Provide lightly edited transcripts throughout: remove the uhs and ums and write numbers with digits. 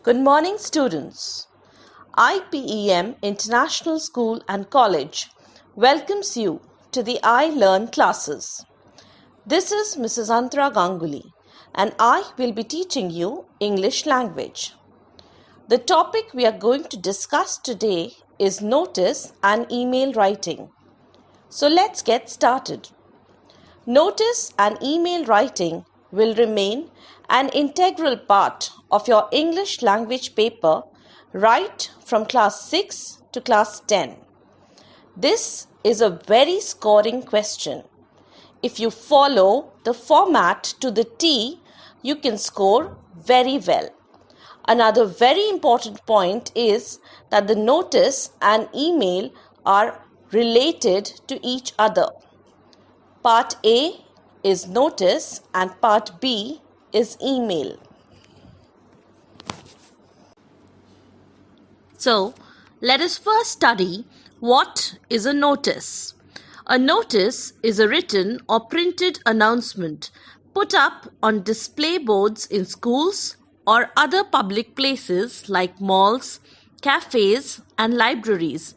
Good morning, students. IPEM International School and College welcomes you to the I Learn classes. This is Mrs. Antara Ganguly and I will be teaching you English language. The topic we are going to discuss today is notice and email writing. So let's get started. Notice and email writing will remain an integral part of your English language paper right from class 6 to class 10. This is a very scoring question. If you follow the format to the T, you can score very well. Another very important point is that the notice and email are related to each other. Part A is notice and part B is email. So, let us first study what is a notice. A notice is a written or printed announcement put up on display boards in schools or other public places like malls, cafes, and libraries.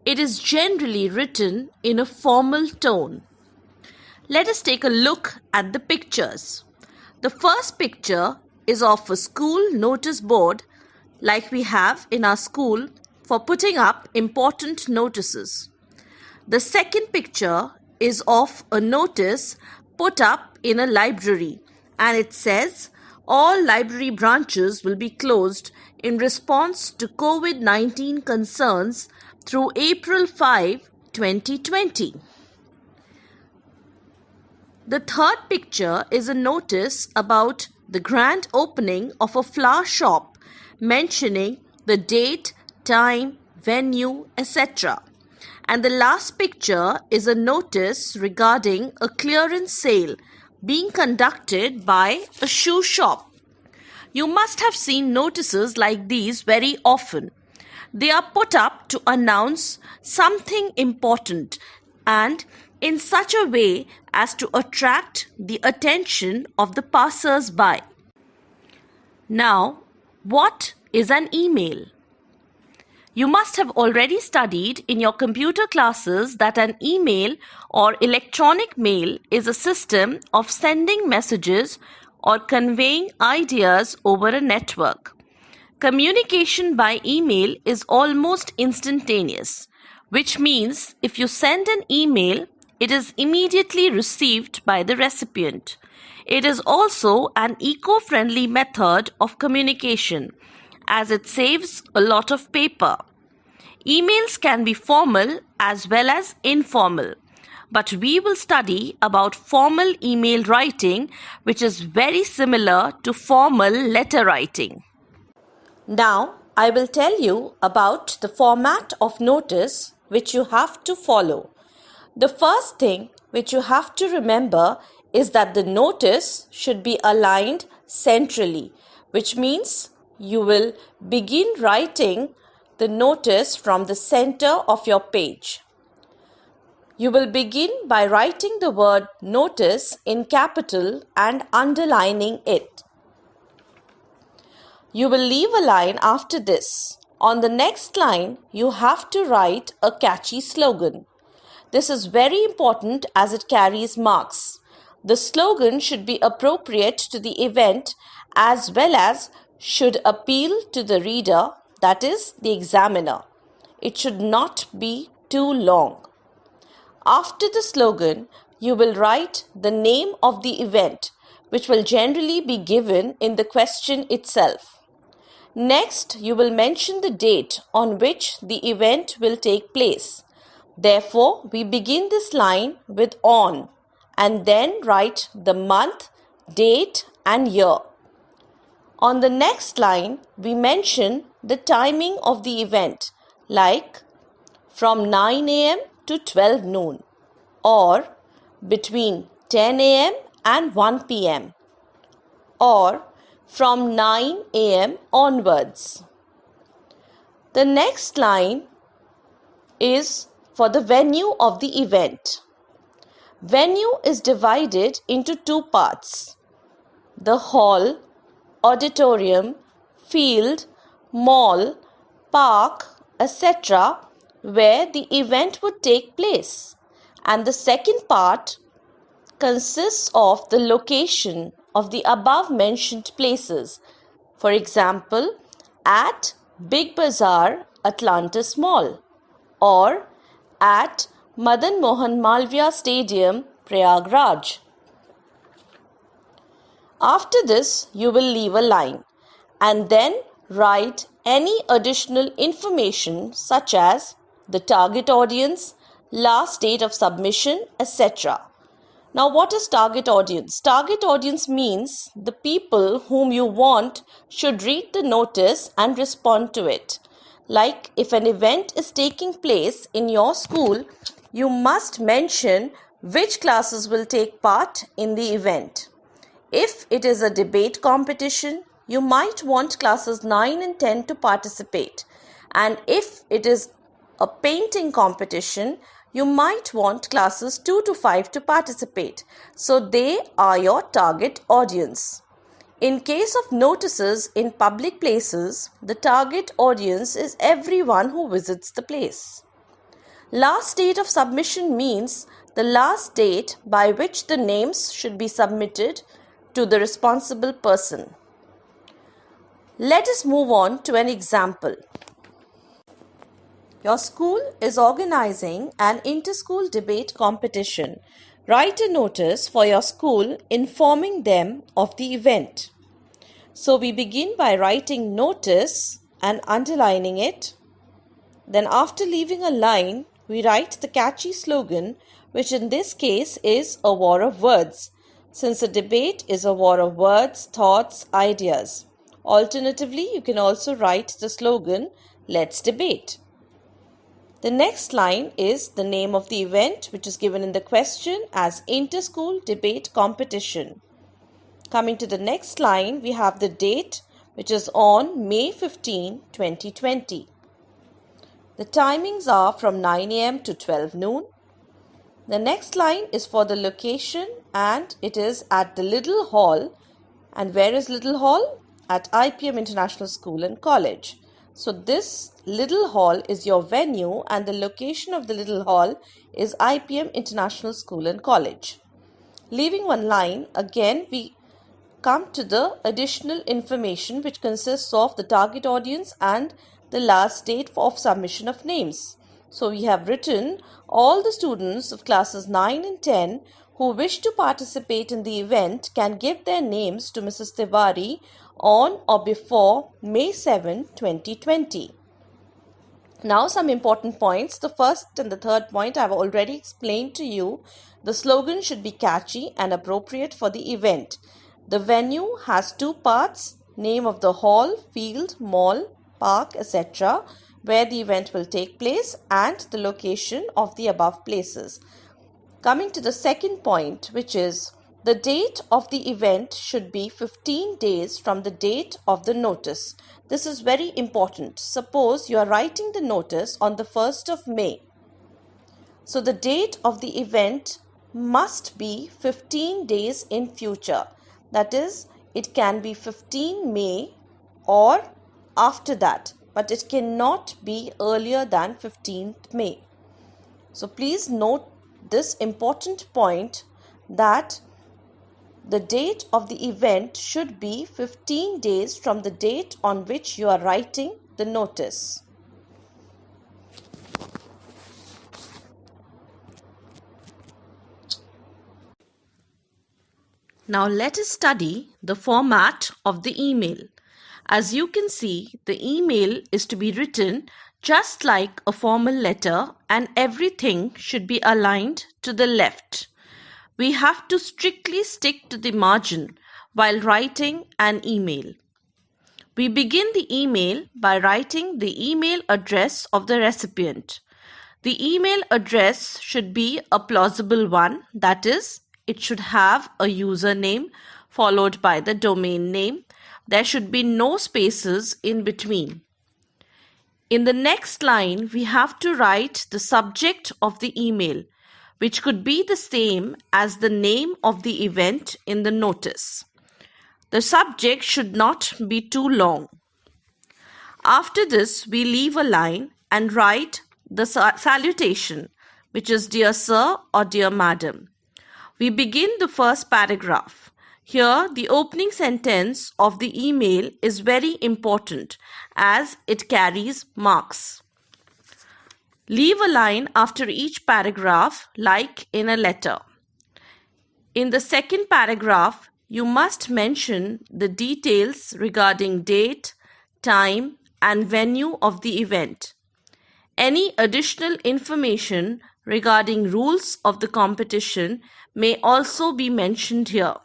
It is generally written in a formal tone. Let us take a look at the pictures. The first picture is of a school notice board like we have in our school for putting up important notices. The second picture is of a notice put up in a library and it says all library branches will be closed in response to COVID-19 concerns through April 5, 2020. The third picture is a notice about the grand opening of a flower shop mentioning the date, time, venue, etc. And the last picture is a notice regarding a clearance sale being conducted by a shoe shop. You must have seen notices like these very often. They are put up to announce something important and in such a way as to attract the attention of the passers-by. Now, what is an email? You must have already studied in your computer classes that an email or electronic mail is a system of sending messages or conveying ideas over a network. Communication by email is almost instantaneous, which means if you send an email, it is immediately received by the recipient. It is also an eco-friendly method of communication as it saves a lot of paper. Emails can be formal as well as informal, but we will study about formal email writing, which is very similar to formal letter writing. Now, I will tell you about the format of notice which you have to follow. The first thing which you have to remember is that the notice should be aligned centrally, which means you will begin writing the notice from the center of your page. You will begin by writing the word notice in capital and underlining it. You will leave a line after this. On the next line, you have to write a catchy slogan. This is very important as it carries marks. The slogan should be appropriate to the event as well as should appeal to the reader, that is, the examiner. It should not be too long. After the slogan, you will write the name of the event, which will generally be given in the question itself. Next, you will mention the date on which the event will take place. Therefore, we begin this line with on and then write the month, date and year. On the next line, we mention the timing of the event like from 9 a.m. to 12 noon or between 10 a.m. and 1 p.m. or from 9 a.m. onwards. The next line is for the venue of the event. Venue is divided into two parts: the hall, auditorium, field mall, park, etc., where the event would take place. And the second part consists of the location of the above mentioned places. For example, at Big Bazaar, Atlantis Mall, or at Madan Mohan Malviya Stadium, Prayagraj. After this, you will leave a line and then write any additional information such as the target audience, last date of submission, etc. Now, what is target audience? Target audience means the people whom you want should read the notice and respond to it. Like if an event is taking place in your school, you must mention which classes will take part in the event. If it is a debate competition, you might want classes 9 and 10 to participate. And if it is a painting competition, you might want classes 2 to 5 to participate. So they are your target audience. In case of notices in public places, the target audience is everyone who visits the place. Last date of submission means the last date by which the names should be submitted to the responsible person. Let us move on to an example. Your school is organizing an inter-school debate competition. Write a notice for your school informing them of the event. So we begin by writing notice and underlining it. Then after leaving a line, we write the catchy slogan, which in this case is a war of words, since a debate is a war of words, thoughts, ideas. Alternatively, you can also write the slogan, "Let's debate." The next line is the name of the event, which is given in the question as Inter-School Debate Competition. Coming to the next line, we have the date, which is on May 15, 2020. The timings are from 9 a.m. to 12 noon. The next line is for the location, and it is at the Little Hall. And where is Little Hall? At IPM International School and College. So this Little Hall is your venue, and the location of the Little Hall is IPM International School and College. Leaving one line, again we come to the additional information, which consists of the target audience and the last date of submission of names. So we have written all the students of classes 9 and 10 who wish to participate in the event can give their names to Mrs. Tiwari on or before May 7, 2020. Now some important points. The first and the third point I have already explained to you. The slogan should be catchy and appropriate for the event. The venue has two parts: name of the hall, field, mall, park, etc., where the event will take place, and the location of the above places. Coming to the second point, which is the date of the event should be 15 days from the date of the notice. This is very important. Suppose you are writing the notice on the 1st of May. So the date of the event must be 15 days in future. That is, it can be 15 May or after that, but it cannot be earlier than 15th May. So please note this important point, that the date of the event should be 15 days from the date on which you are writing the notice. Now let us study the format of the email. As you can see, the email is to be written just like a formal letter, and everything should be aligned to the left. We have to strictly stick to the margin while writing an email. We begin the email by writing the email address of the recipient. The email address should be a plausible one, that is, it should have a username followed by the domain name. There should be no spaces in between. In the next line, we have to write the subject of the email, which could be the same as the name of the event in the notice. The subject should not be too long. After this, we leave a line and write the salutation, which is Dear Sir or Dear Madam. We begin the first paragraph. Here, the opening sentence of the email is very important as it carries marks. Leave a line after each paragraph like in a letter. In the second paragraph, you must mention the details regarding date, time, and venue of the event. Any additional information regarding rules of the competition may also be mentioned here.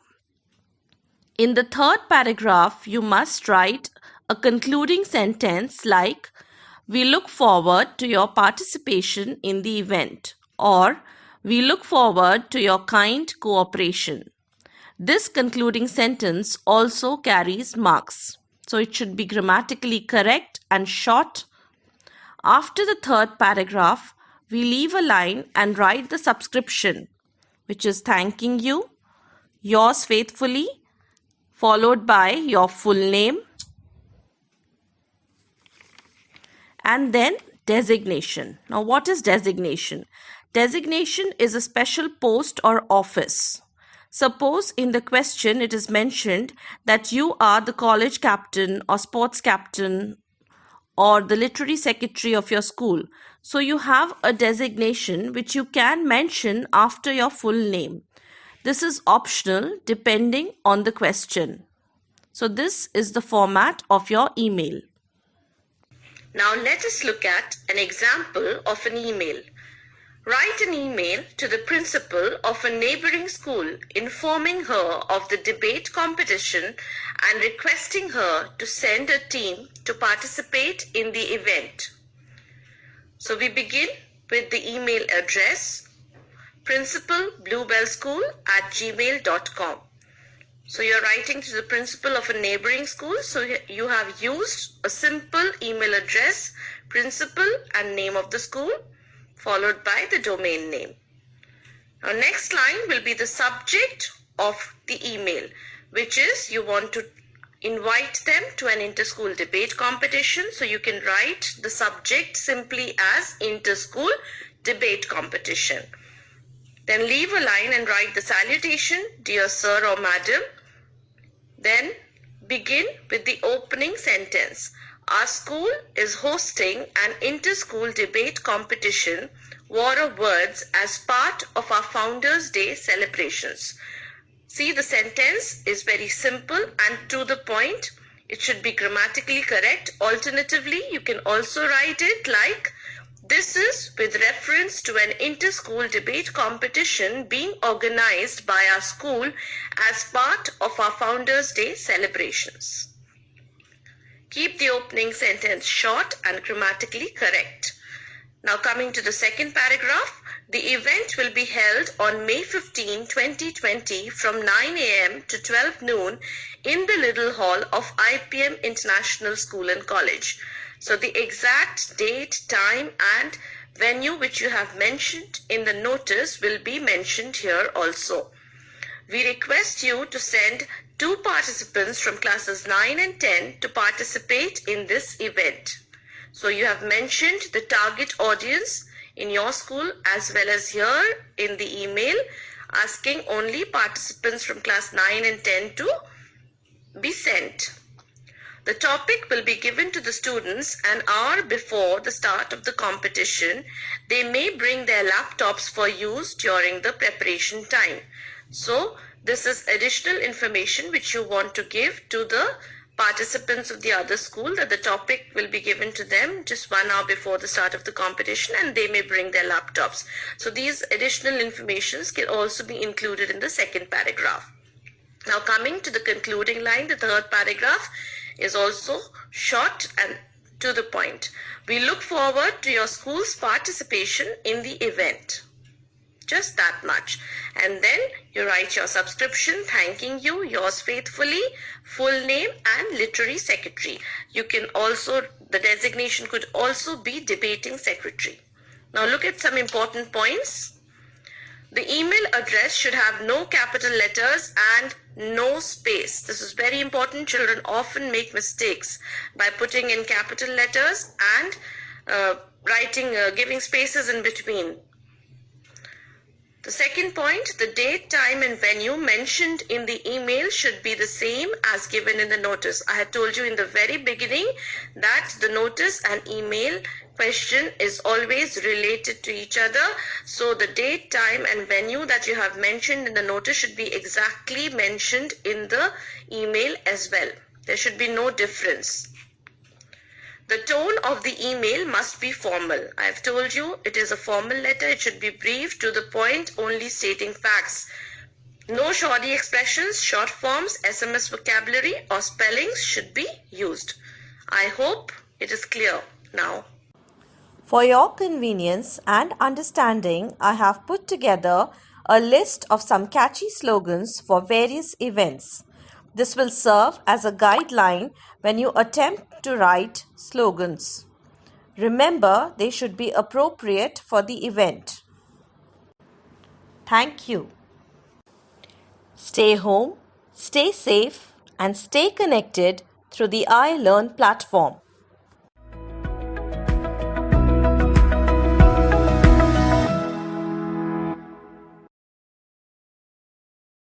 In the third paragraph, you must write a concluding sentence like, "We look forward to your participation in the event," or "We look forward to your kind cooperation." This concluding sentence also carries marks, so it should be grammatically correct and short. After the third paragraph, we leave a line and write the subscription, which is thanking you, yours faithfully, followed by your full name, and then designation. Now, what is designation? Designation is a special post or office. Suppose in the question it is mentioned that you are the college captain or sports captain or the literary secretary of your school. So you have a designation which you can mention after your full name. This is optional depending on the question. So this is the format of your email. Now let us look at an example of an email. Write an email to the principal of a neighboring school informing her of the debate competition and requesting her to send a team to participate in the event. So we begin with the email address principalbluebellschool@gmail.com. So you're writing to the principal of a neighboring school, so you have used a simple email address, principal and name of the school, followed by the domain name. Now next line will be the subject of the email, which is you want to invite them to an inter-school debate competition. So you can write the subject simply as inter-school debate competition. Then leave a line and write the salutation, Dear Sir or Madam. Then begin with the opening sentence. Our school is hosting an inter-school debate competition, War of Words, as part of our Founders' Day celebrations. See, the sentence is very simple and to the point. It should be grammatically correct. Alternatively, you can also write it like, this is with reference to an inter-school debate competition being organized by our school as part of our Founders' Day celebrations. Keep the opening sentence short and grammatically correct. Now coming to the second paragraph, the event will be held on May 15, 2020 from 9 a.m. to 12 noon in the Little Hall of IPM International School and College. So the exact date, time and venue which you have mentioned in the notice will be mentioned here also. We request you to send 2 participants from classes 9 and 10 to participate in this event. So you have mentioned the target audience in your school as well as here in the email, asking only participants from class 9 and 10 to be sent. The topic will be given to the students an hour before the start of the competition. They may bring their laptops for use during the preparation time. So this is additional information which you want to give to the participants of the other school, that the topic will be given to them just 1 hour before the start of the competition and they may bring their laptops. So these additional informations can also be included in the second paragraph. Now coming to the concluding line, the third paragraph is also short and to the point. We look forward to your school's participation in the event. Just that much. And then you write your subscription, thanking you, yours faithfully, full name and literary secretary. You can also, the designation could also be debating secretary. Now look at some important points. The email address should have no capital letters and no space. This is very important. Children often make mistakes by putting in capital letters and giving spaces in between. The second point, the date, time and venue mentioned in the email should be the same as given in the notice. I had told you in the very beginning that the notice and email question is always related to each other. So the date, time and venue that you have mentioned in the notice should be exactly mentioned in the email as well. There should be no difference. The tone of the email must be formal. I have told you it is a formal letter. It should be brief, to the point, only stating facts. No shoddy expressions, short forms, SMS vocabulary or spellings should be used. I hope it is clear now. For your convenience and understanding, I have put together a list of some catchy slogans for various events. This will serve as a guideline when you attempt to write slogans. Remember, they should be appropriate for the event. Thank you. Stay home, stay safe, and stay connected through the iLearn platform.